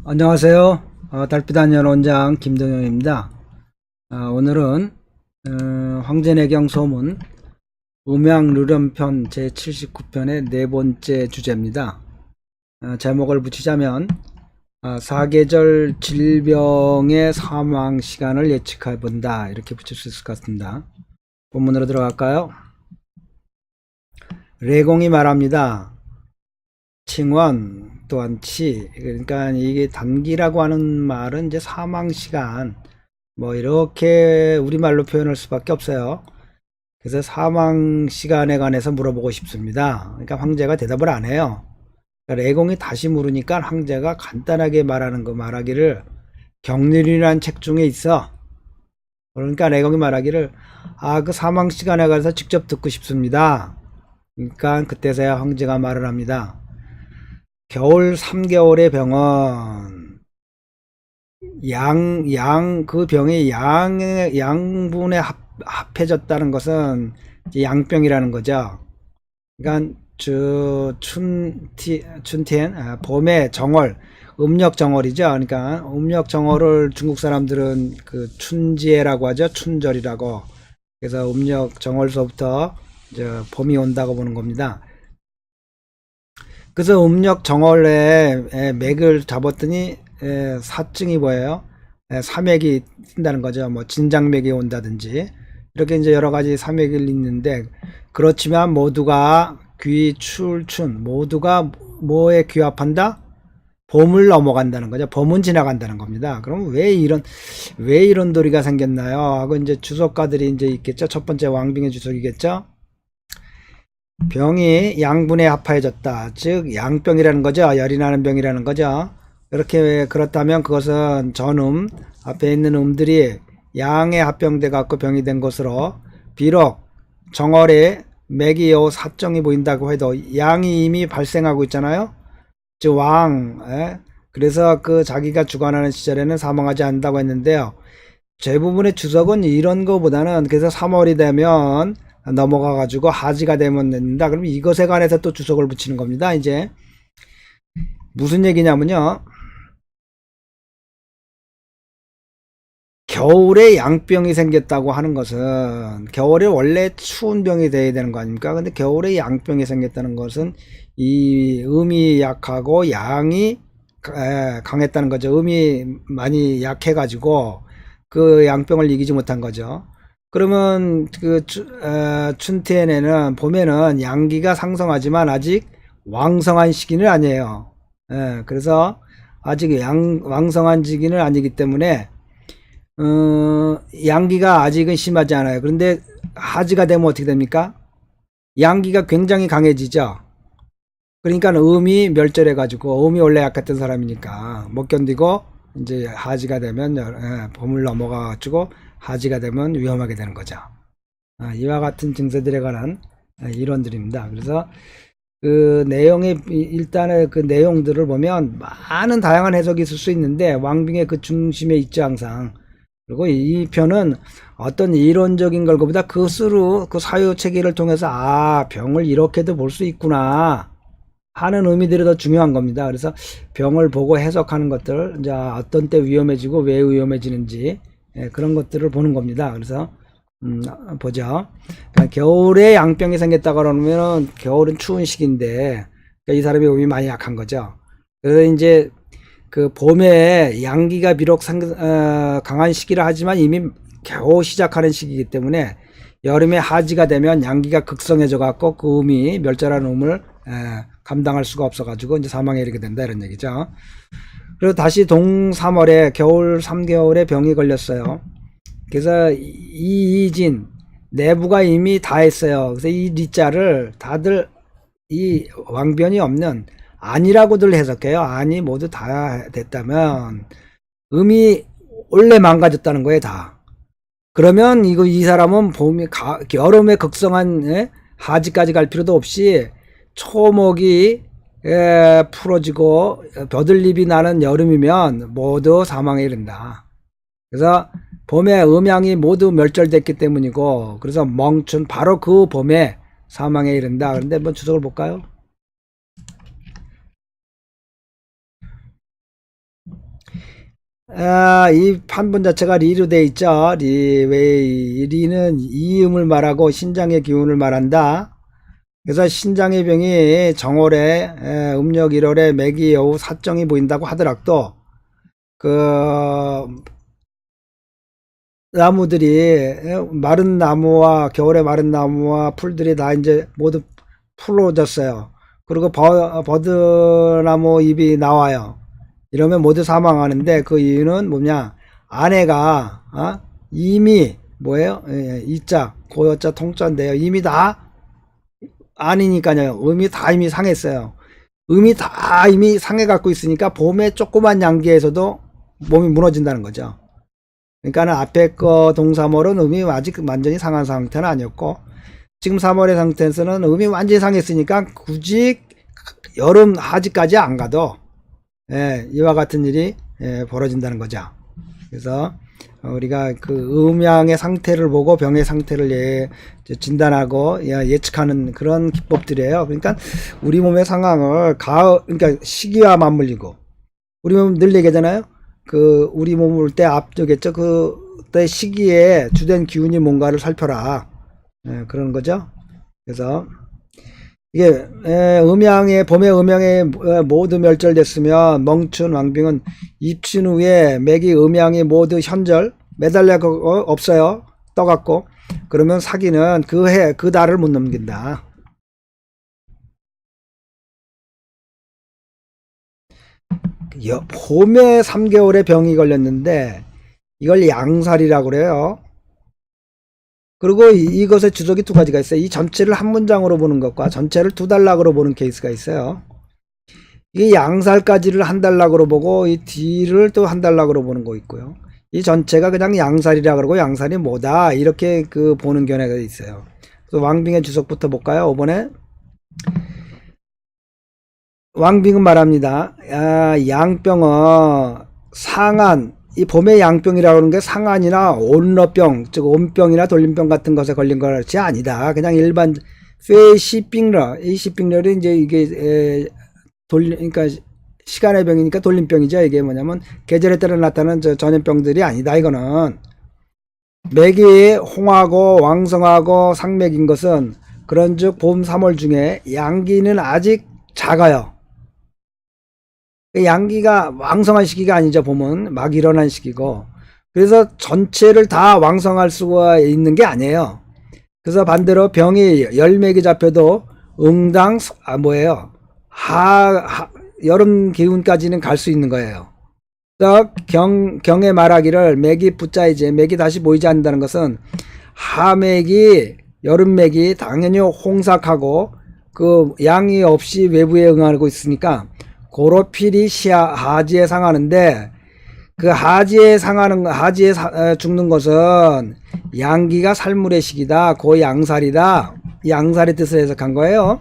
안녕하세요. 달빛안녕 원장 김동영입니다. 오늘은 황제내경 소문 음양르렴편 제79편의 네 번째 주제입니다. 제목을 붙이자면 사계절 질병의 사망 시간을 예측해 본다, 이렇게 붙일 수 있을 것 같습니다. 본문으로 들어갈까요? 레공이 말합니다. 칭원 또한 치, 그러니까 이게 단기라고 하는 말은 이제 사망 시간, 뭐 이렇게 우리말로 표현할 수밖에 없어요. 그래서 사망 시간에 관해서 물어보고 싶습니다. 그러니까 황제가 대답을 안 해요. 그러니까 레공이 다시 물으니까 황제가 간단하게 말하기를, 경륜이라는 책 중에 있어. 그러니까 레공이 말하기를, 그 사망 시간에 관해서 직접 듣고 싶습니다. 그러니까 그때서야 황제가 말을 합니다. 겨울 3개월의 병은 그 병이 양분에 합해졌다는 것은 이제 양병이라는 거죠. 그러니까 춘티엔, 봄의 정월, 음력 정월이죠. 그러니까 음력 정월을 중국 사람들은 그 춘지에라고 하죠. 춘절이라고. 그래서 음력 정월서부터 이제 봄이 온다고 보는 겁니다. 그래서 음력 정월에 맥을 잡았더니 사증이 뭐예요? 사맥이 뜬다는 거죠. 뭐 진장맥이 온다든지 이렇게 이제 여러 가지 사맥이 있는데, 그렇지만 모두가 귀출춘, 모두가 뭐에 귀합한다? 봄을 넘어간다는 거죠. 봄은 지나간다는 겁니다. 그럼 왜 이런 도리가 생겼나요? 하고 이제 주석가들이 이제 있겠죠. 첫 번째 왕빙의 주석이겠죠. 병이 양분에 합하여졌다. 즉 양병이라는 거죠. 열이 나는 병이라는 거죠. 그렇다면 그것은 전음, 앞에 있는 음들이 양에 합병돼 갖고 병이 된 것으로, 비록 정월에 맥이 사정이 보인다고 해도 양이 이미 발생하고 있잖아요. 즉 그래서 그 자기가 주관하는 시절에는 사망하지 않는다고 했는데요. 대부분의 주석은 이런 거보다는, 그래서 3월이 되면 넘어가 가지고 하지가 되면 된다. 그럼 이것에 관해서 또 주석을 붙이는 겁니다. 이제 무슨 얘기냐면요, 겨울에 양병이 생겼다고 하는 것은, 겨울에 원래 추운 병이 돼야 되는 거 아닙니까? 근데 겨울에 양병이 생겼다는 것은 이 음이 약하고 양이 강했다는 거죠. 음이 많이 약해 가지고 그 양병을 이기지 못한 거죠. 그러면 그 춘태에는 봄에는 양기가 상성하지만 아직 왕성한 시기는 아니에요. 그래서 아직 왕성한 시기는 아니기 때문에 양기가 아직은 심하지 않아요. 그런데 하지가 되면 어떻게 됩니까? 양기가 굉장히 강해지죠. 그러니까 음이 멸절해 가지고, 음이 원래 약했던 사람이니까 못 견디고 이제 하지가 되면 봄을 넘어가 가지고 하지가 되면 위험하게 되는 거죠. 이와 같은 증세들에 관한 이론들입니다. 그래서 그 내용의, 일단은 그 내용들을 보면 많은 다양한 해석이 있을 수 있는데 왕빙의 그 중심에 있죠, 항상. 그리고 이 편은 어떤 이론적인 것보다 그 사유 체계를 통해서 병을 이렇게도 볼 수 있구나 하는 의미들이 더 중요한 겁니다. 그래서 병을 보고 해석하는 것들, 이제 어떤 때 위험해지고 왜 위험해지는지, 그런 것들을 보는 겁니다. 그래서 보죠. 그러니까 겨울에 양병이 생겼다 그러면 겨울은 추운 시기인데, 그러니까 이 사람이 몸이 많이 약한 거죠. 그래서 이제 그 봄에 양기가 비록 강한 시기라 하지만 이미 겨우 시작하는 시기이기 때문에 여름에 하지가 되면 양기가 극성해져 갖고 그 음이 멸절하는 음을 감당할 수가 없어 가지고 이제 사망에 이르게 된다, 이런 얘기죠. 그리고 다시 동 3월에 겨울 3개월에 병이 걸렸어요. 그래서 이진 내부가 이미 다 했어요. 그래서 이 리자를 다들 이 왕변이 없는 아니라고들 해석해요. 아니 모두 다 됐다면 음이 원래 망가졌다는 거예요, 다. 그러면 이 사람은 여름에 극성한 하지까지 갈 필요도 없이 초목이 풀어지고 벼들잎이 나는 여름이면 모두 사망에 이른다. 그래서 봄에 음양이 모두 멸절됐기 때문이고, 그래서 멍춘 바로 그 봄에 사망에 이른다. 그런데 한번 주석을 볼까요? 이 판본 자체가 리로 돼 있죠. 리는 이음을 말하고 신장의 기운을 말한다. 그래서 신장의 병이 정월에 음력 1월에 매기 여우 사정이 보인다고 하더라도 그 나무들이 마른 나무와 겨울에 마른 나무와 풀들이 다 이제 모두 풀어졌어요. 그리고 버드나무 잎이 나와요. 이러면 모두 사망하는데 그 이유는 뭐냐? 아내가 이미 뭐예요? 이자 고여자 통자인데요. 이미 다 아니니까요. 음이 다 이미 상했어요. 음이 다 이미 상해 갖고 있으니까 봄에 조그만 양기에서도 몸이 무너진다는 거죠. 그러니까 앞에 거 동사월은 음이 아직 완전히 상한 상태는 아니었고 지금 3월의 상태에서는 음이 완전히 상했으니까 굳이 여름 하지까지 안 가도 이와 같은 일이 벌어진다는 거죠. 그래서 우리가 그 음양의 상태를 보고 병의 상태를 진단하고 예측하는 그런 기법들이에요. 그러니까 우리 몸의 상황을 그러니까 시기와 맞물리고 우리 몸 늘 얘기하잖아요. 그 우리 몸을 때 앞쪽겠죠. 그때 시기에 주된 기운이 뭔가를 살펴라. 그런 거죠. 그래서 이게 음양의 봄의 음양이 모두 멸절됐으면 멍춘 왕빙은 입춘 후에 맥이 음양이 모두 현절 매달려 없어요. 떠갖고 그러면 사기는 그 달을 못 넘긴다. 봄에 3개월에 병이 걸렸는데 이걸 양살이라고 그래요. 그리고 이것의 주석이 두 가지가 있어요. 이 전체를 한 문장으로 보는 것과 전체를 두 단락으로 보는 케이스가 있어요. 이 양살까지를 한 단락으로 보고 이 뒤를 또 한 단락으로 보는 거 있고요. 이 전체가 그냥 양살이라 그러고 양살이 뭐다 이렇게 보는 견해가 있어요. 그래서 왕빙의 주석부터 볼까요? 5번에 왕빙은 말합니다. 양병은 상한 이 봄의 양병이라고 하는 게 상한이나 온러병, 즉 온병이나 돌림병 같은 것에 걸린 것이 아니다. 그냥 일반 페시빙러, 이 시빙러는 이제 이게 그러니까 시간의 병이니까 돌림병이죠. 이게 뭐냐면 계절에 따라 나타나는 전염병들이 아니다. 이거는 맥이 홍하고 왕성하고 상맥인 것은 그런즉 봄 3월 중에 양기는 아직 작아요. 양기가 왕성한 시기가 아니죠. 봄은 막 일어난 시기고 그래서 전체를 다 왕성할 수가 있는 게 아니에요. 그래서 반대로 병이 열맥이 잡혀도 응당 뭐예요? 여름 기운까지는 갈 수 있는 거예요. 그래서 경에 말하기를 맥이 붙자이지 맥이 다시 보이지 않는다는 것은 하맥이 여름맥이 당연히 홍삭하고 그 양이 없이 외부에 응하고 있으니까 고로필이 하지에 상하는데 그 하지에 죽는 것은 양기가 살물의 시기다. 고 양살이다. 양살의 뜻을 해석한 거예요.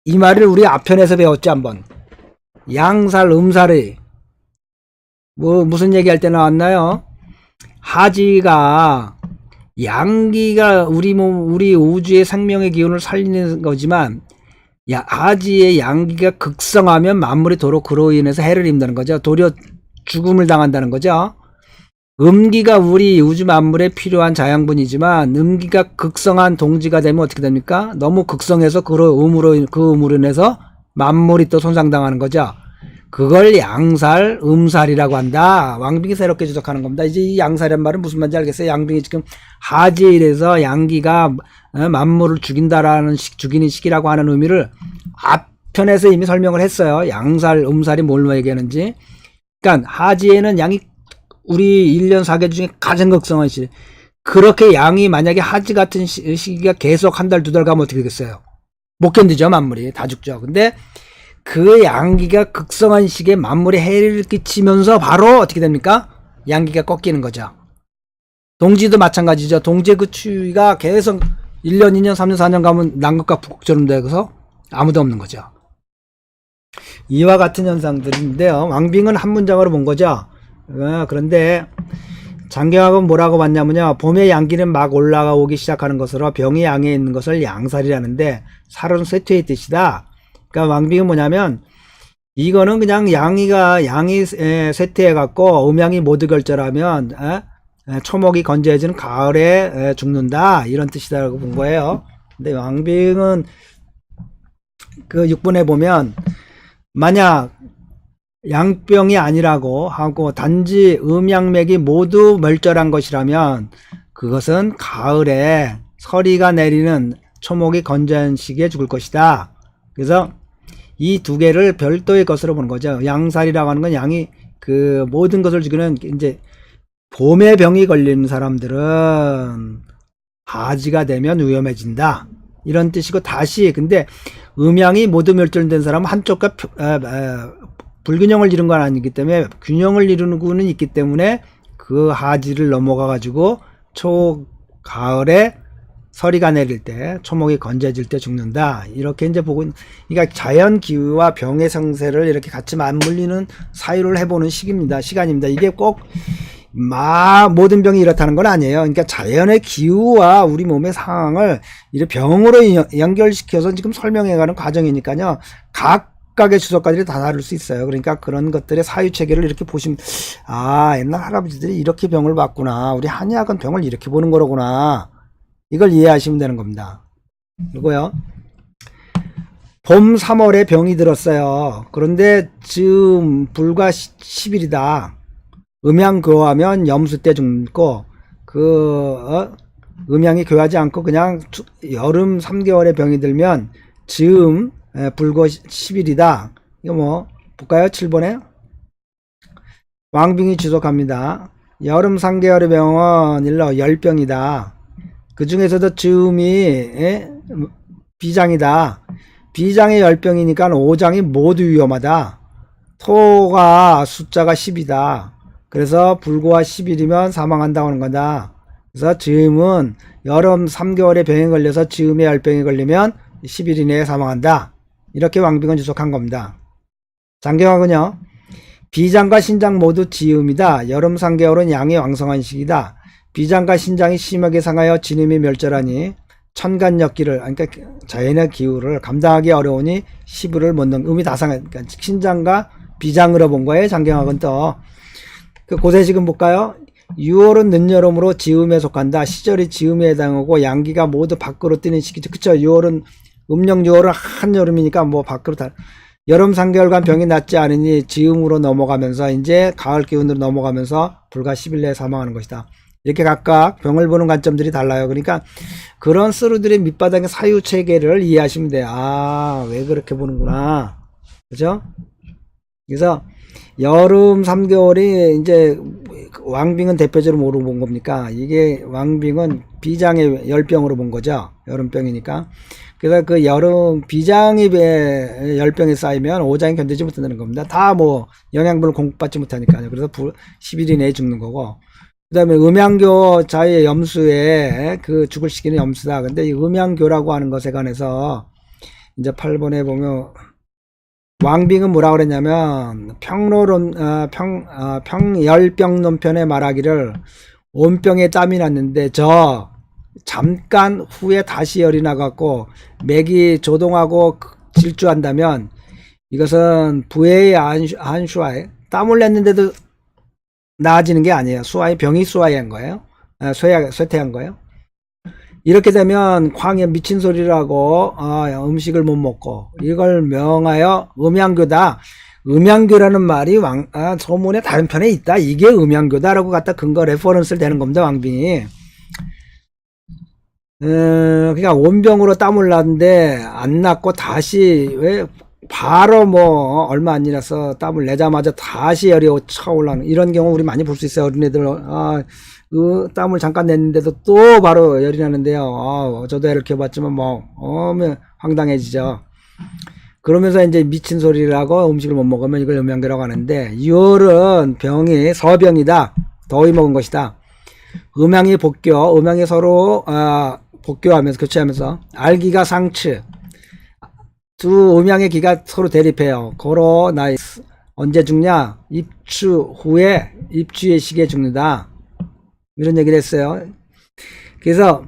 이 말을 우리 앞편에서 배웠지 한번. 양살 음살이 무슨 얘기할 때 나왔나요? 하지가 양기가 우리 우주의 생명의 기운을 살리는 거지만 하지의 양기가 극성하면 만물이 도로 그로 인해서 해를 입는다는 거죠. 도리어 죽음을 당한다는 거죠. 음기가 우리 우주 만물에 필요한 자양분이지만 음기가 극성한 동지가 되면 어떻게 됩니까? 너무 극성해서 그 음으로 인해서 만물이 또 손상당하는 거죠. 그걸 양살, 음살이라고 한다. 왕빙이 새롭게 주석하는 겁니다. 이제 이 양살이란 말은 무슨 말인지 알겠어요? 양빙이 지금 하지에 의해서 양기가 만물을 죽이는 시기라고 하는 의미를 앞편에서 이미 설명을 했어요. 양살, 음살이 뭘 얘기하는지. 그러니까 하지에는 양이 우리 1년 4개 중에 가장 극성한 시기. 그렇게 양이 만약에 하지 같은 시기가 계속 한 달, 두 달 가면 어떻게 되겠어요? 못 견디죠, 만물이. 다 죽죠. 근데 그 양기가 극성한 시기에 만물에 해를 끼치면서 바로 어떻게 됩니까? 양기가 꺾이는 거죠. 동지도 마찬가지죠. 동지의 그 추위가 계속 1년, 2년, 3년, 4년 가면 남극과 북극처럼 돼서 아무도 없는 거죠. 이와 같은 현상들인데요. 왕빙은 한 문장으로 본 거죠. 그런데 장경학은 뭐라고 봤냐면요. 봄의 양기는 막 올라오기 시작하는 것으로 병이 양에 있는 것을 양살이라는데 살은 쇠퇴의 뜻이다. 그러니까 왕빙은 뭐냐면 이거는 그냥 양이 쇠퇴해 갖고 음양이 모두 결절하면 초목이 건재해지는 가을에 죽는다 이런 뜻이다라고 본 거예요. 근데 왕빙은 그 6번에 보면 만약 양병이 아니라고 하고 단지 음양맥이 모두 멸절한 것이라면 그것은 가을에 서리가 내리는 초목이 건재한 시기에 죽을 것이다. 그래서 이 두 개를 별도의 것으로 보는 거죠. 양살이라고 하는 건 양이 그 모든 것을 죽이는 이제 봄에 병이 걸리는 사람들은 하지가 되면 위험해진다. 이런 뜻이고 다시 근데 음양이 모두 멸절된 사람은 한쪽과 불균형을 이룬 건 아니기 때문에 균형을 이루는 구는 있기 때문에 그 하지를 넘어가 가지고 가을에 서리가 내릴 때 초목이 건재질 때 죽는다. 이렇게 이제 보고 그러니까 자연 기후와 병의 성세를 이렇게 같이 맞물리는 사유를 해보는 시간입니다. 이게 꼭 모든 병이 이렇다는 건 아니에요. 그러니까 자연의 기후와 우리 몸의 상황을 이렇게 병으로 연결시켜서 지금 설명해가는 과정이니까요. 각각의 주석가들이 다 다를 수 있어요. 그러니까 그런 것들의 사유 체계를 이렇게 보시면 옛날 할아버지들이 이렇게 병을 봤구나. 우리 한의학은 병을 이렇게 보는 거로구나. 이걸 이해하시면 되는 겁니다. 그리고요. 봄 3월에 병이 들었어요. 그런데 지금 불과 10일이다. 음양 교하면 염수 때 죽고 음양이 교하지 않고 그냥 여름 3개월에 병이 들면 지금 불과 10일이다. 이거 뭐 볼까요? 7번에 왕빙이 주석합니다. 여름 3개월의 병은 일러 열병이다. 그 중에서도 즈음이 비장이다. 비장의 열병이니까 5장이 모두 위험하다. 토가 숫자가 10이다. 그래서 불구와 10일이면 사망한다고 하는 거다. 그래서 즈음은 여름 3개월에 병에 걸려서 즈음의 열병에 걸리면 10일 이내에 사망한다. 이렇게 왕빙은 주석한 겁니다. 장경학은요. 비장과 신장 모두 즈음이다. 여름 3개월은 양이 왕성한 시기다. 비장과 신장이 심하게 상하여 진음이 멸절하니 천간역기를 그러니까 자연의 기후를 감당하기 어려우니 시부를 못 넘. 음이 다 상해. 그러니까 신장과 비장으로 본 거예요. 장경학은 또. 그 고세식은 볼까요? 6월은 늦여름으로 지음에 속한다. 시절이 지음에 해당하고 양기가 모두 밖으로 뛰는 시기죠. 그쵸? 6월은 음력 6월은 한여름이니까 뭐 밖으로 다. 여름 3개월간 병이 낫지 않으니 지음으로 넘어가면서 이제 가을 기운으로 넘어가면서 불과 10일 내에 사망하는 것이다. 이렇게 각각 병을 보는 관점들이 달라요. 그러니까 그런 스루들의 밑바닥의 사유 체계를 이해하시면 돼요. 왜 그렇게 보는구나. 그죠? 그래서 여름 3개월이 이제 왕빙은 대표적으로 뭐로 본 겁니까? 이게 왕빙은 비장의 열병으로 본 거죠. 여름병이니까. 그래서 그 여름 비장의 열병에 쌓이면 오장이 견디지 못한다는 겁니다. 다 뭐 영양분을 공급받지 못하니까요. 그래서 10일 이내에 죽는 거고. 그 다음에 음양교 자의 염수에 그 죽을 시기는 염수다. 근데 이 음양교라고 하는 것에 관해서 이제 8번에 보면 왕빙은 뭐라 그랬냐면 평열병론편에 말하기를 온병에 땀이 났는데 잠깐 후에 다시 열이 나갖고 맥이 조동하고 질주한다면 이것은 부해의 안수아에 땀을 냈는데도 나아지는 게 아니에요. 병이 수화한 거예요. 쇠퇴한 거예요. 이렇게 되면 광에 미친 소리라고 음식을 못 먹고 이걸 명하여 음양교다. 음양교라는 말이 소문의 다른 편에 있다. 이게 음양교다라고 갖다 근거 레퍼런스를 대는 겁니다. 왕빙이. 그러니까 온병으로 땀을 났는데 안 났고 다시 왜 바로 뭐 얼마 안 지나서 땀을 내자마자 다시 열이 차올라는 이런 경우 우리 많이 볼 수 있어요. 어린애들 그 땀을 잠깐 냈는데도 또 바로 열이 나는데요. 저도 애를 키워봤지만 뭐 황당해지죠. 그러면서 이제 미친 소리를 하고 음식을 못 먹으면 이걸 음양교라고 하는데 6월은 병이 서병이다. 더위 먹은 것이다. 음양이 서로 복교하면서 교체하면서 알기가 상츠 두 음양의 기가 서로 대립해요. 고로 나이스 언제 죽냐? 입추의 시기에 죽는다. 이런 얘기를 했어요. 그래서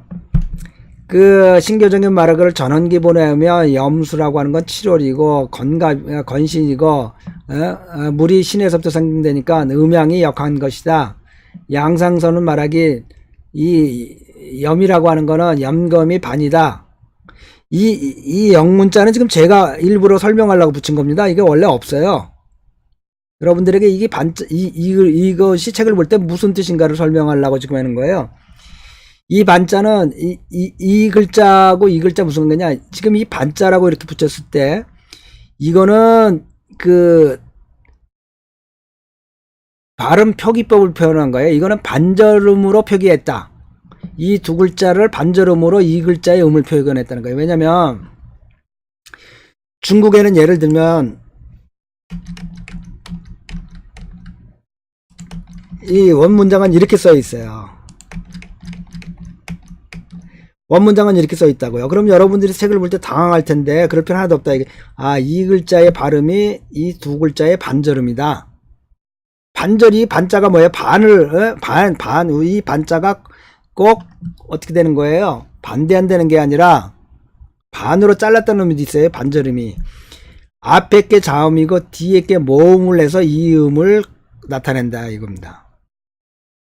그 신교적인 말을 전원기 보내면 염수라고 하는 건 7월이고 건신이고 물이 신에서부터 생긴다니까 음양이 역한 것이다. 양상선은 말하기 이 염이라고 하는 거는 염검이 반이다. 이 영문자는 지금 제가 일부러 설명하려고 붙인 겁니다. 이게 원래 없어요. 여러분들에게 이게 이것이 책을 볼 때 무슨 뜻인가를 설명하려고 지금 하는 거예요. 이 반자는 이 글자하고 이 글자 무슨 거냐? 지금 이 반자라고 이렇게 붙였을 때 이거는 그 발음 표기법을 표현한 거예요. 이거는 반절음으로 표기했다. 이 두 글자를 반절음으로 이 글자의 음을 표현했다는 거예요. 왜냐면 중국에는 예를 들면 이 원문장은 이렇게 써 있어요. 원문장은 이렇게 써 있다고요. 그럼 여러분들이 책을 볼 때 당황할 텐데 그럴 필요 하나도 없다. 이게 이 글자의 발음이 이 두 글자의 반절음이다. 반절이 반자가 뭐예요? 이 반자가 꼭 어떻게 되는 거예요? 반대한다는 게 아니라 반으로 잘랐다는 의미도 있어요. 반절음이 앞에 게 자음이고 뒤에 게 모음을 해서 이 음을 나타낸다 이겁니다.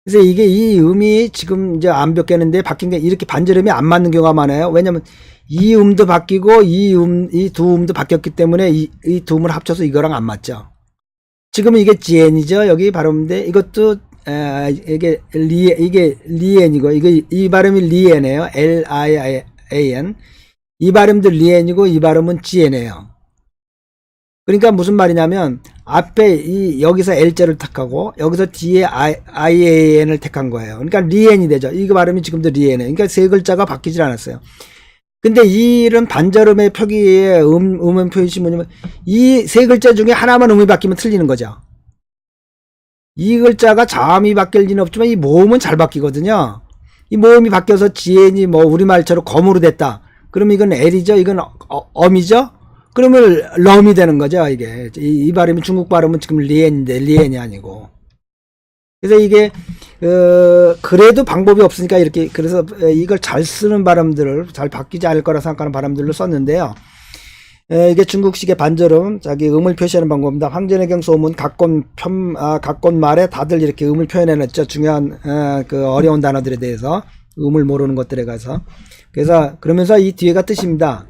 그래서 이게 이 음이 지금 이제 안 바뀌었는데 바뀐 게 이렇게 반절음이 안 맞는 경우가 많아요. 왜냐면 이 음도 바뀌고 이 두 음도 바뀌었기 때문에 이 두 음을 합쳐서 이거랑 안 맞죠. 지금은 이게 지엔이죠. 여기 발음인데 이것도 이게 리엔이고 이 발음이 리엔이에요. L-I-A-N. 이 발음도 리엔이고 이 발음은 지엔이에요. 그러니까 무슨 말이냐면 앞에 여기서 L자를 택하고 여기서 뒤에 IAN을 택한 거예요. 그러니까 리엔이 되죠. 이거 발음이 지금도 리엔이에요. 그러니까 세 글자가 바뀌질 않았어요. 근데 이런 반절음의 표기의 음음 표시 뭐냐면 이 세 글자 중에 하나만 음이 바뀌면 틀리는 거죠. 이 글자가 자음이 바뀔 리는 없지만 이 모음은 잘 바뀌거든요. 이 모음이 바뀌어서 지엔이 뭐 우리말처럼 검으로 됐다. 그러면 이건 L이죠. 이건 엄이죠. 그러면 럼이 되는 거죠. 이게 이 발음이 중국 발음은 지금 리엔인데 리엔이 아니고. 그래서 이게 그래도 방법이 없으니까 이렇게 그래서 이걸 잘 쓰는 발음들을 잘 바뀌지 않을 거라 생각하는 발음들로 썼는데요. 이게 중국식의 반절음 자기 음을 표시하는 방법입니다. 황제내경 소문 각권 말에 다들 이렇게 음을 표현해냈죠. 중요한 그 어려운 단어들에 대해서 음을 모르는 것들에 가서 그래서 그러면서 이 뒤에가 뜻입니다.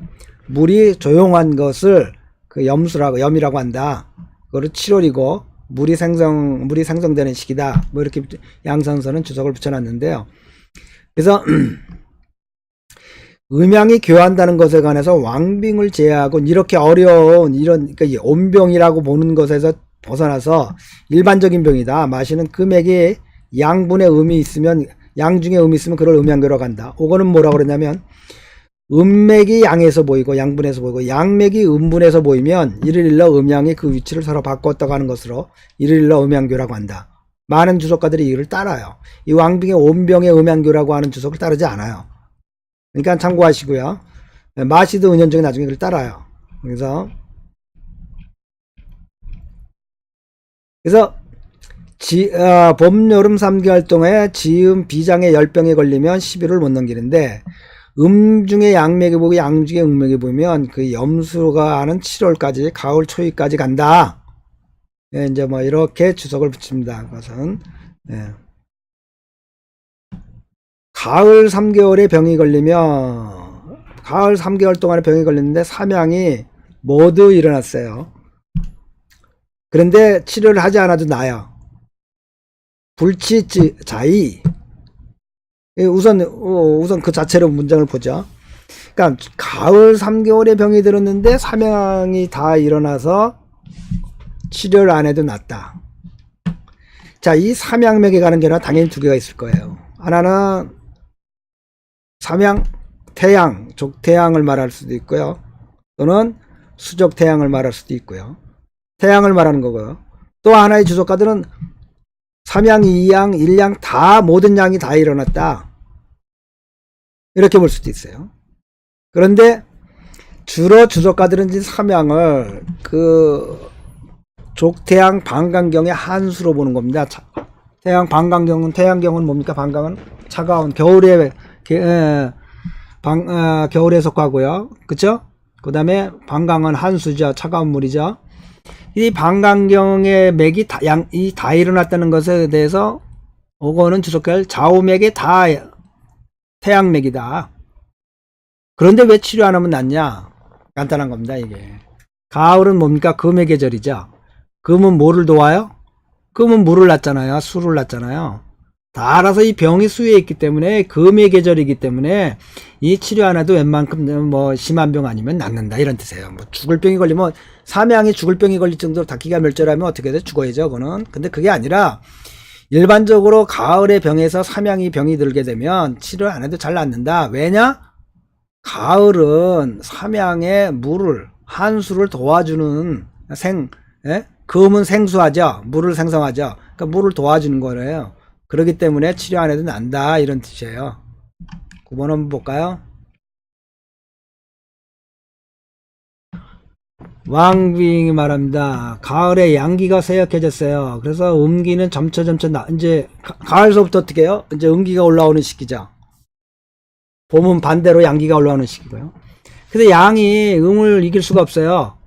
물이 조용한 것을 그 염이라고 한다. 그거를 7월이고 물이 생성되는 시기다. 뭐 이렇게 양산서는 주석을 붙여놨는데요. 그래서 음양이 교환한다는 것에 관해서 왕빙을 제외하고 이렇게 어려운 이런 그러니까 온병이라고 보는 것에서 벗어나서 일반적인 병이다. 마시는 금액이 양분의 음이 있으면 양 중에 음이 있으면 그걸 음양교라고 한다. 이거는 뭐라고 그러냐면 음맥이 양에서 보이고 양분에서 보이고 양맥이 음분에서 보이면 이를 일러 음양이 그 위치를 서로 바꿨다고 하는 것으로 이를 일러 음양교라고 한다. 많은 주석가들이 이를 따라요. 이 왕빙의 온병의 음양교라고 하는 주석을 따르지 않아요. 그러니까 참고하시고요. 마시드 은연중에 나중에 그걸 따라요. 그래서 봄, 여름 3개월 동안에 지음, 비장의 열병에 걸리면 10일을 못 넘기는데 중에 양맥이 보고 양 중에 음맥이 보면 그 염수가 하는 7월까지 가을 초입까지 간다. 이제 뭐 이렇게 주석을 붙입니다. 그것은 가을 3개월에 병이 걸리면 가을 3개월 동안에 병이 걸렸는데 삼양이 모두 일어났어요. 그런데 치료를 하지 않아도 나아요. 불치자이 우선 그 자체로 문장을 보죠. 그러니까 가을 3개월에 병이 들었는데 삼양이 다 일어나서 치료를 안 해도 낫다. 자, 이 삼양맥에 가는 게는 당연히 두 개가 있을 거예요. 하나는 삼양, 태양, 족태양을 말할 수도 있고요. 또는 수족태양을 말할 수도 있고요. 태양을 말하는 거고요. 또 하나의 주석가들은 삼양, 이양, 일양 다 모든 양이 다 일어났다. 이렇게 볼 수도 있어요. 그런데 주로 주석가들은 이 삼양을 그 족태양 방광경의 한수로 보는 겁니다. 태양경은 뭡니까? 방광은 차가운 겨울에 겨울에 속하고요. 그쵸? 그 다음에 방광은 한수죠. 차가운 물이죠. 이 방광경의 맥이 다 일어났다는 것에 대해서 오거는 주석할 좌우맥이 다 태양맥이다. 그런데 왜 치료 안 하면 낫냐? 간단한 겁니다, 이게. 가을은 뭡니까? 금의 계절이죠. 금은 뭐를 도와요? 금은 물을 놨잖아요. 수를 놨잖아요. 다 알아서 이 병이 수에 있기 때문에 금의 계절이기 때문에 이 치료 안 해도 웬만큼 뭐 심한 병 아니면 낫는다 이런 뜻이에요. 뭐 죽을 병이 걸리면 삼양이 죽을 병이 걸릴 정도로 다 기가 멸절하면 어떻게 돼? 죽어야죠, 그거는. 근데 그게 아니라 일반적으로 가을의 병에서 삼양이 병이 들게 되면 치료 안 해도 잘 낫는다. 왜냐? 가을은 삼양의 물을 한수를 도와주는 금은 생수하죠. 물을 생성하죠. 그러니까 물을 도와주는 거예요. 그렇기 때문에 치료 안 해도 난다 이런 뜻이에요. 9번 한번 볼까요? 왕빙이 말합니다. 가을에 양기가 쇠약해졌어요. 그래서 음기는 점차 이제 가을서부터 어떻게 해요? 이제 음기가 올라오는 시기죠. 봄은 반대로 양기가 올라오는 시기고요. 근데 양이 음을 이길 수가 없어요.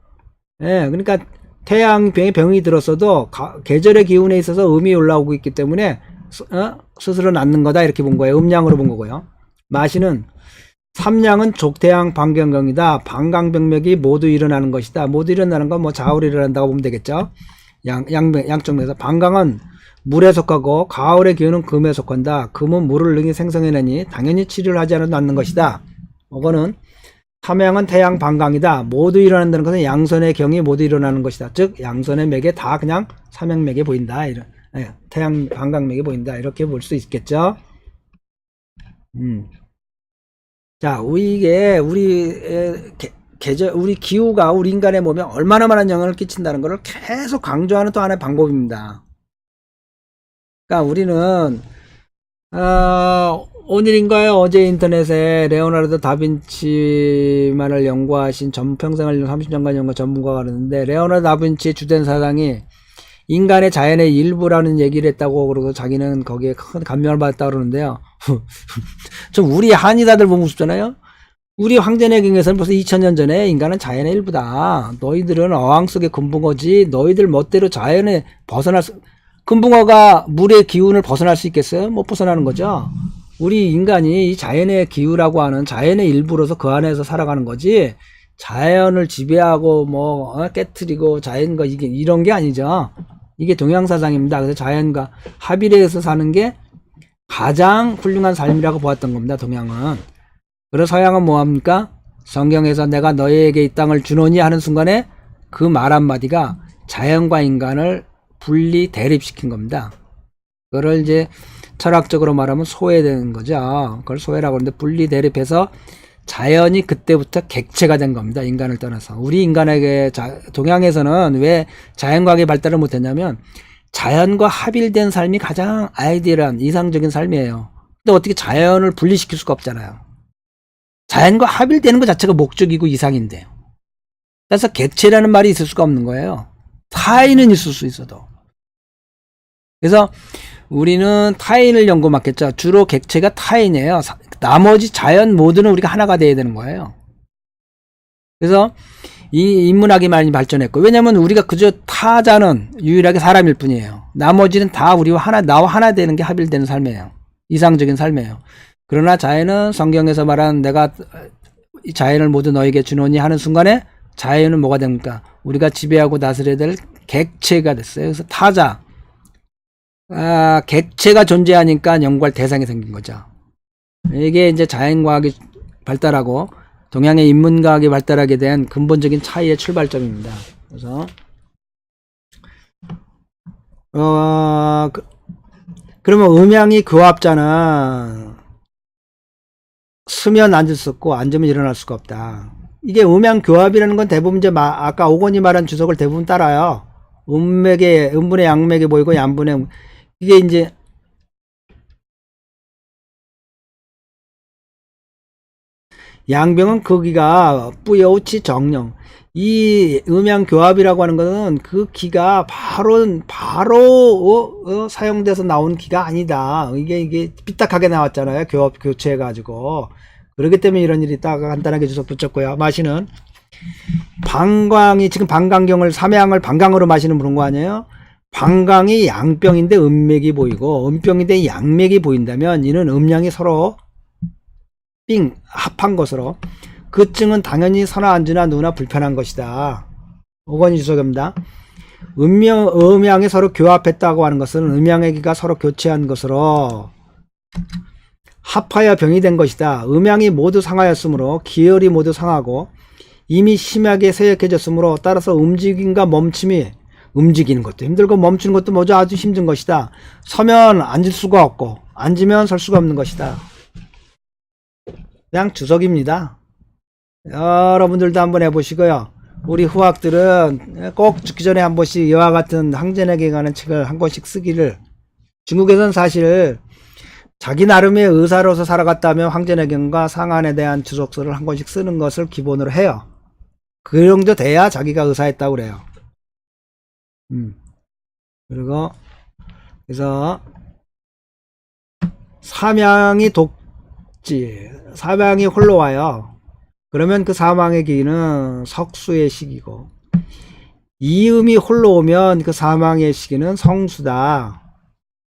예, 그러니까 태양병에 병이 들었어도 계절의 기운에 있어서 음이 올라오고 있기 때문에 스스로 낫는 거다 이렇게 본 거예요. 음양으로 본 거고요. 마시는 삼양은 족태양 방경경이다. 방광병맥이 모두 일어나는 것이다. 모두 일어나는 건 뭐 좌우로 일어난다고 보면 되겠죠. 양쪽 면에서 방광은 물에 속하고 가을의 기운은 금에 속한다. 금은 물을 능히 생성해내니 당연히 치료를 하지 않아도 낫는 것이다. 이거는 삼양은 태양 방광이다. 모두 일어난다는 것은 양선의 경이 모두 일어나는 것이다. 즉 양선의 맥에 다 그냥 삼양맥에 보인다. 이런 태양 방광맥에 보인다. 이렇게 볼 수 있겠죠. 자, 이게 우리 기후가 우리 인간의 몸에 얼마나 많은 영향을 끼친다는 것을 계속 강조하는 또 하나의 방법입니다. 그러니까 우리는 오늘인가요? 어제 인터넷에 레오나르도 다빈치만을 연구하신 평생을 30년간 연구 전문가가 그러는데, 레오나르도 다빈치의 주된 사상이 인간의 자연의 일부라는 얘기를 했다고 그러고 자기는 거기에 큰 감명을 받았다고 그러는데요. 좀 우리 한의사들 보면 무섭잖아요. 우리 황제내경에서는 벌써 2000년 전에 인간은 자연의 일부다. 너희들은 어항 속의 금붕어지. 너희들 멋대로 자연에 금붕어가 물의 기운을 벗어날 수 있겠어요? 못 벗어나는 거죠. 우리 인간이 이 자연의 기후라고 하는 자연의 일부로서 그 안에서 살아가는 거지, 자연을 지배하고 깨트리고 자연과 이런 게 아니죠. 이게 동양사상입니다. 그래서 자연과 합일해서 사는 게 가장 훌륭한 삶이라고 보았던 겁니다, 동양은. 그래서 서양은 뭐합니까? 성경에서 내가 너희에게 이 땅을 주노니 하는 순간에 그 말 한마디가 자연과 인간을 분리 대립시킨 겁니다. 그걸 이제 철학적으로 말하면 소외되는 거죠. 그걸 소외라고 하는데, 분리 대립해서 자연이 그때부터 객체가 된 겁니다. 인간을 떠나서. 우리 인간에게 동양에서는 왜 자연과학이 발달을 못했냐면 자연과 합일된 삶이 가장 아이디어한 이상적인 삶이에요. 근데 어떻게 자연을 분리시킬 수가 없잖아요. 자연과 합일되는 것 자체가 목적이고 이상인데요. 그래서 객체라는 말이 있을 수가 없는 거예요. 타인은 있을 수 있어도. 그래서 우리는 타인을 연구받겠죠. 주로 객체가 타인이에요. 나머지 자연 모두는 우리가 하나가 돼야 되는 거예요. 그래서 이 인문학이 많이 발전했고, 왜냐면 우리가 그저 타자는 유일하게 사람일 뿐이에요. 나머지는 다 나와 하나 되는 게 합일되는 삶이에요. 이상적인 삶이에요. 그러나 자연은 성경에서 말한 내가 이 자연을 모두 너에게 주노니 하는 순간에 자연은 뭐가 됩니까? 우리가 지배하고 다스려야 될 객체가 됐어요. 그래서 타자, 객체가 존재하니까 연구할 대상이 생긴 거죠. 이게 이제 자연과학이 발달하고 동양의 인문과학이 발달하게 된 근본적인 차이의 출발점입니다. 그래서 그러면 음양이 교합자는 쓰면 앉을 수 없고 앉으면 일어날 수가 없다. 이게 음양 교합이라는 건 대부분 이제 아까 오건이 말한 주석을 대부분 따라요. 음분의 양맥이 보이고 양분의 이게 이제 양병은 거기가 뿌여우치 정령. 이 음양교합이라고 하는 것은 그 기가 바로 사용돼서 나온 기가 아니다. 이게 삐딱하게 나왔잖아요. 교체해가지고. 그렇기 때문에 이런 일이 있다가 간단하게 주석 붙였고요. 마시는 방광이 지금 방광경을 삼양을 방광으로 마시는 그런 거 아니에요? 방광이 양병인데 음맥이 보이고 음병인데 양맥이 보인다면 이는 음양이 서로 삥 합한 것으로 그 증은 당연히 선화 안주나 누나 불편한 것이다. 5번이 주석입니다. 음양이 서로 교합했다고 하는 것은 음양액이가 서로 교체한 것으로 합하여 병이 된 것이다. 음양이 모두 상하였으므로 기혈이 모두 상하고 이미 심하게 쇠약해졌으므로 따라서 움직임과 멈춤이 움직이는 것도 힘들고 멈추는 것도 모두 아주 힘든 것이다. 서면 앉을 수가 없고 앉으면 설 수가 없는 것이다. 그냥 주석입니다. 여러분들도 한번 해보시고요. 우리 후학들은 꼭 죽기 전에 한 번씩 이와 같은 항전액에 관한 책을 한 권씩 쓰기를. 중국에서는 사실 자기 나름의 의사로서 살아갔다면 황제내경과 상한에 대한 주석서를 한 권씩 쓰는 것을 기본으로 해요. 그 정도 돼야 자기가 의사했다고 그래요. 그리고 그래서 삼양이 독지, 삼양이 홀로 와요. 그러면 그 사망의 기기는 석수의 시기고 이음이 홀로 오면 그 사망의 시기는 성수다.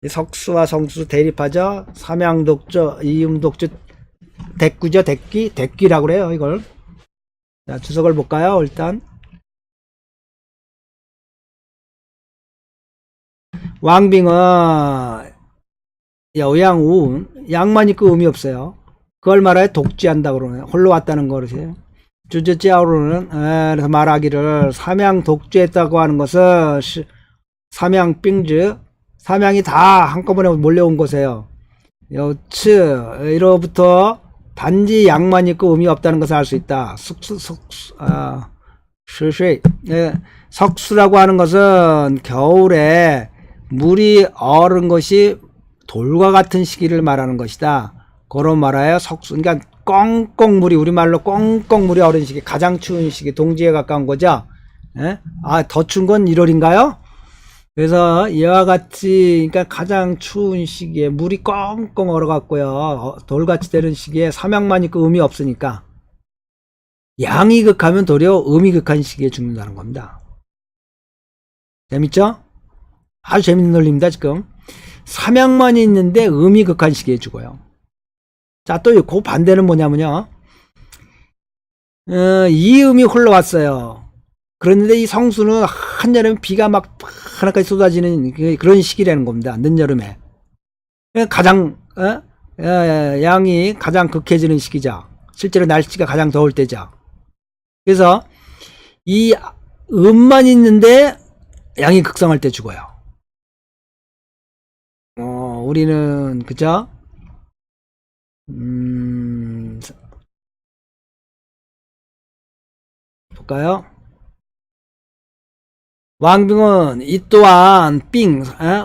석수와 성수 대립하죠. 삼양독조, 이음독조, 대귀죠. 대귀라고 그래요. 이걸. 자, 주석을 볼까요? 일단 왕빙은 여양우운 양만 있고 음이 없어요. 그걸 말하여 독지한다고 그러네요. 홀로 왔다는 거로세요. 주저지아우로는 그래서 말하기를 삼양 독주했다고 하는 것은 삼양 빙즈 삼양이 다 한꺼번에 몰려온 곳이에요. 여츠 이로부터 단지 양만 있고 음이 없다는 것을 알 수 있다. 석수라고 하는 것은 겨울에 물이 얼은 것이 돌과 같은 시기를 말하는 것이다. 그런 말하여 석수, 그러니까 꽁꽁 물이, 우리말로 꽁꽁 물이 얼은 시기, 가장 추운 시기, 동지에 가까운 거죠. 예? 더 추운 건 1월인가요? 그래서 이와 같이, 그러니까 가장 추운 시기에 물이 꽁꽁 얼어갖고요, 돌같이 되는 시기에 삼양만 있고 음이 없으니까 양이 극하면 도리어 음이 극한 시기에 죽는다는 겁니다. 재밌죠? 아주 재밌는 논리입니다. 지금 삼양만 있는데 음이 극한 시기에 죽어요. 자, 또 그 반대는 뭐냐면요, 이 음이 흘러왔어요. 그런데 이 성수는 한여름에 비가 막 하나까지 쏟아지는 그런 시기라는 겁니다. 늦여름에 가장 양이 가장 극해지는 시기죠. 실제로 날씨가 가장 더울 때죠. 그래서 이 음만 있는데 양이 극성할 때 죽어요. 우리는 그죠? 볼까요? 왕빙은 이 또한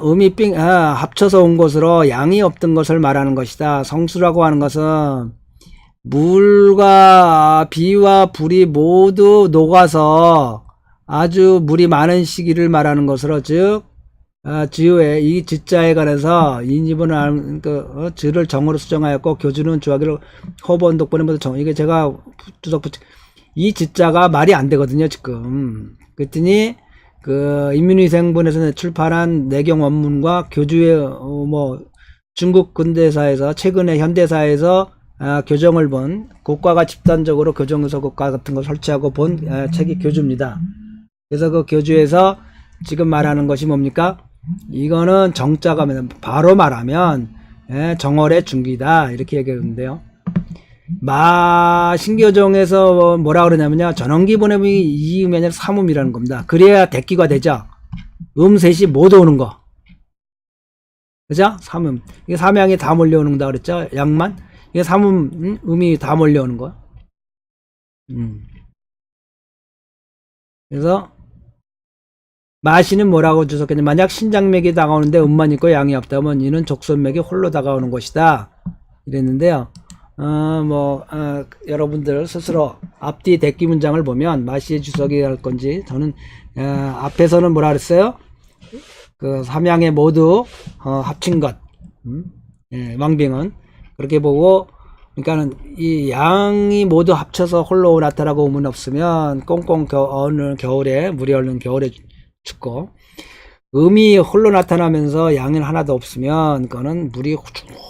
음이 합쳐서 온 것으로 양이 없던 것을 말하는 것이다. 성수라고 하는 것은 물과 비와 불이 모두 녹아서 아주 물이 많은 시기를 말하는 것으로, 즉 지우의 이 지자에 관해서 인지분은 지를 정으로 수정하였고 교주는 주하기를 허본 독본에 모두 정. 이게 제가 주석 붙이 이 지자가 말이 안 되거든요 지금. 그랬더니 그 인민위생본에서 출판한 내경 원문과 교주의 중국 근대사에서 최근에 현대사에서 교정을 본 국가가 집단적으로 교정서 국가 같은 걸 설치하고 본 책이 교주입니다. 그래서 그 교주에서 지금 말하는 것이 뭡니까? 이거는 정자가 바로 말하면 정월의 중기다 이렇게 얘기하는데요. 신교정에서 뭐라 그러냐면요, 전원기본음이 이음이 아니라 삼음이라는 겁니다. 그래야 대기가 되죠. 셋이 모두 오는 거, 그죠? 삼음. 이게 삼양이 다 몰려오는 거다 그랬죠. 양만. 이게 삼음, 음이 다 몰려오는 거. 그래서 마시는 뭐라고 주석했냐, 만약 신장맥이 다가오는데 음만 있고 양이 없다면 이는 족손맥이 홀로 다가오는 것이다 이랬는데요. 여러분들 스스로 앞뒤 대기 문장을 보면 마시의 주석이 할 건지, 저는 앞에서는 뭐라 그랬어요? 그 삼양에 모두 합친 것, 왕빙은 그렇게 보고, 그러니까는 이 양이 모두 합쳐서 홀로 나타나고 의문이 없으면 어느 겨울에 물이 얼는 겨울에 죽고, 음이 홀로 나타나면서 양은 하나도 없으면 그거는 물이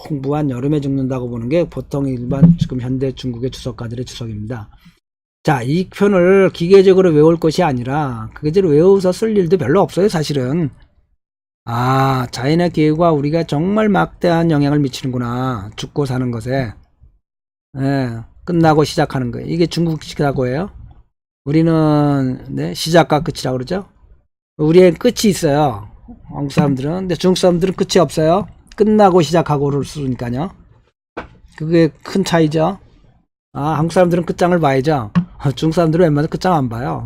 충분한 여름에 죽는다고 보는 게 보통 일반 지금 현대 중국의 주석가들의 주석입니다. 자, 이 편을 기계적으로 외울 것이 아니라 기계적으로 외워서 쓸 일도 별로 없어요, 사실은. 아, 자연의 기회가 우리가 정말 막대한 영향을 미치는구나. 죽고 사는 것에. 예, 끝나고 시작하는 거예요. 이게 중국식이라고 해요. 우리는 네, 시작과 끝이라고 그러죠. 우리의 끝이 있어요. 한국 사람들은. 근데 중국 사람들은 끝이 없어요. 끝나고 시작하고를 쓰니까요. 그게 큰 차이죠. 아, 한국 사람들은 끝장을 봐야죠. 중국 사람들은 웬만해서 끝장 안 봐요.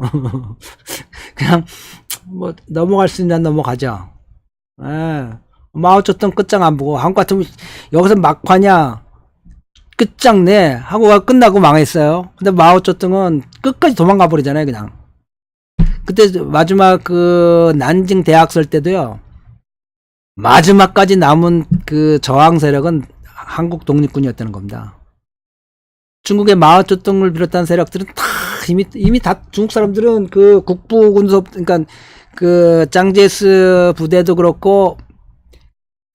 그냥 뭐 넘어갈 수 있는 넘어가죠. 예. 마오쩌둥 끝장 안 보고 한국 같으면 여기서 막판이야 끝장 내 하고 끝나고 망했어요. 근데 마오쩌둥은 끝까지 도망가 버리잖아요, 그냥. 그때 마지막 그 난징 대학설 때도요. 마지막까지 남은 그 저항 세력은 한국 독립군이었다는 겁니다. 중국의 마오쩌둥을 비롯한 세력들은 다 이미 다 중국 사람들은 그 국부 군속 그러니까 그 짱제스 부대도 그렇고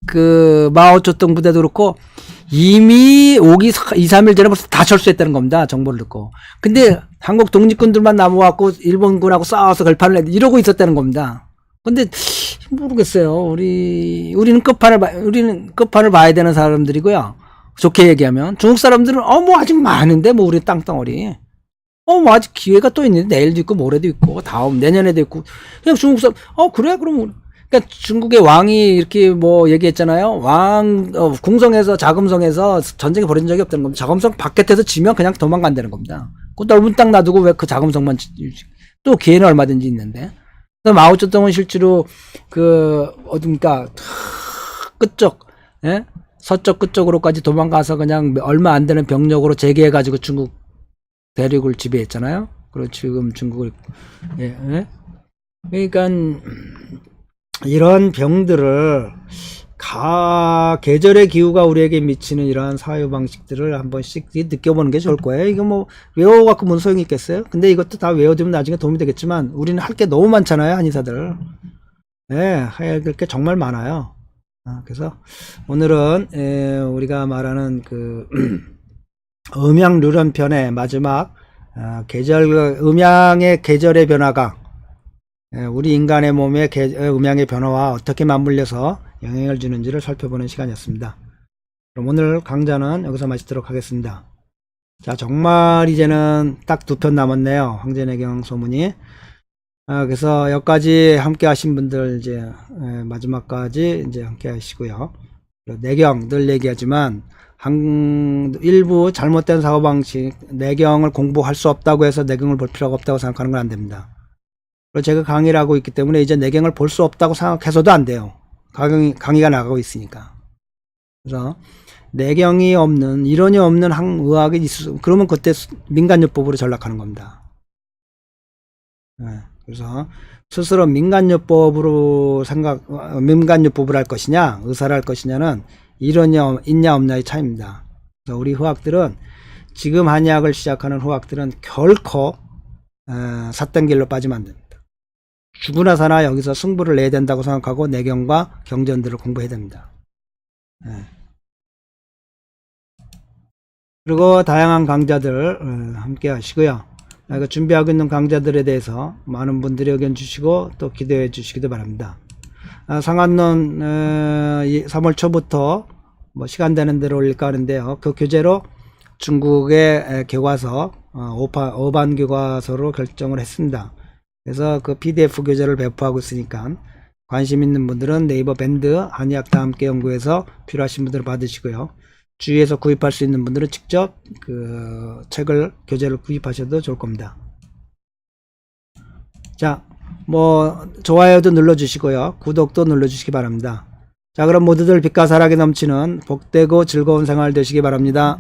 그 마오쩌둥 부대도 그렇고 이미 오기 2, 3일 전에 벌써 다 철수했다는 겁니다. 정보를 듣고. 근데 한국 독립군들만 남아갖고 일본군하고 싸워서 결판을 이러고 있었다는 겁니다. 근데 모르겠어요. 우리는 끝판을 봐야 되는 사람들이고요. 좋게 얘기하면 중국 사람들은 뭐 아직 많은데 뭐 우리 땅덩어리 뭐 아직 기회가 또 있는데 내일도 있고 모레도 있고 다음 내년에도 있고 그냥 중국 사람 그래 그럼 그러니까 중국의 왕이 이렇게 뭐 얘기했잖아요. 궁성에서 자금성에서 전쟁이 벌어진 적이 없다는 겁니다. 자금성 바깥에서 지면 그냥 도망간다는 겁니다. 그 넓은 땅 놔두고 왜 그 자금성만 또 기회는 얼마든지 있는데. 마오쩌둥은 실제로 그 어딥니까 끝쪽 예? 서쪽 끝쪽으로까지 도망가서 그냥 얼마 안 되는 병력으로 재개해가지고 중국 대륙을 지배했잖아요. 그리고 지금 중국을 예? 그러니까 이런 병들을 계절의 기후가 우리에게 미치는 이러한 사유 방식들을 한 번씩 느껴보는 게 좋을 거예요. 이거 뭐 외워갖고 뭔 소용이 있겠어요? 근데 이것도 다 외워두면 나중에 도움이 되겠지만 우리는 할 게 너무 많잖아요, 한의사들. 네, 해야 될 게 정말 많아요. 그래서 오늘은 우리가 말하는 그 음양류론편의 마지막 음양의 계절의 변화가 우리 인간의 몸의 음양의 변화와 어떻게 맞물려서 영향을 주는지를 살펴보는 시간이었습니다. 그럼 오늘 강좌는 여기서 마치도록 하겠습니다. 자, 정말 이제는 딱 2편 남았네요. 황제내경 소문이. 그래서 여기까지 함께 하신 분들 이제 마지막까지 이제 함께 하시고요. 내경 늘 얘기하지만 일부 잘못된 사고방식, 내경을 공부할 수 없다고 해서 내경을 볼 필요가 없다고 생각하는 건 안 됩니다. 그리고 제가 강의를 하고 있기 때문에 이제 내경을 볼 수 없다고 생각해서도 안 돼요. 강의가 나가고 있으니까. 그래서 내경이 없는, 이론이 없는 의학이 그러면 그때 민간요법으로 전락하는 겁니다. 그래서 스스로 민간요법을 할 것이냐, 의사를 할 것이냐는 이론이 있냐 없냐의 차이입니다. 그래서 우리 의학들은 지금 한의학을 시작하는 의학들은 결코 삿된 길로 빠지면 안 됩니다. 죽으나 사나 여기서 승부를 내야 된다고 생각하고 내경과 경전들을 공부해야 됩니다. 그리고 다양한 강좌들 함께 하시고요. 준비하고 있는 강좌들에 대해서 많은 분들이 의견 주시고 또 기대해 주시기도 바랍니다. 상한론 3월 초부터 뭐 시간 되는 대로 올릴까 하는데요. 그 교재로 중국의 교과서 5반 교과서로 결정을 했습니다. 그래서 그 PDF 교재를 배포하고 있으니까 관심 있는 분들은 네이버 밴드 한의학 다 함께 연구해서 필요하신 분들은 받으시고요. 주위에서 구입할 수 있는 분들은 직접 그 교재를 구입하셔도 좋을 겁니다. 자, 뭐 좋아요도 눌러주시고요. 구독도 눌러주시기 바랍니다. 자, 그럼 모두들 빛과 사랑이 넘치는 복되고 즐거운 생활 되시기 바랍니다.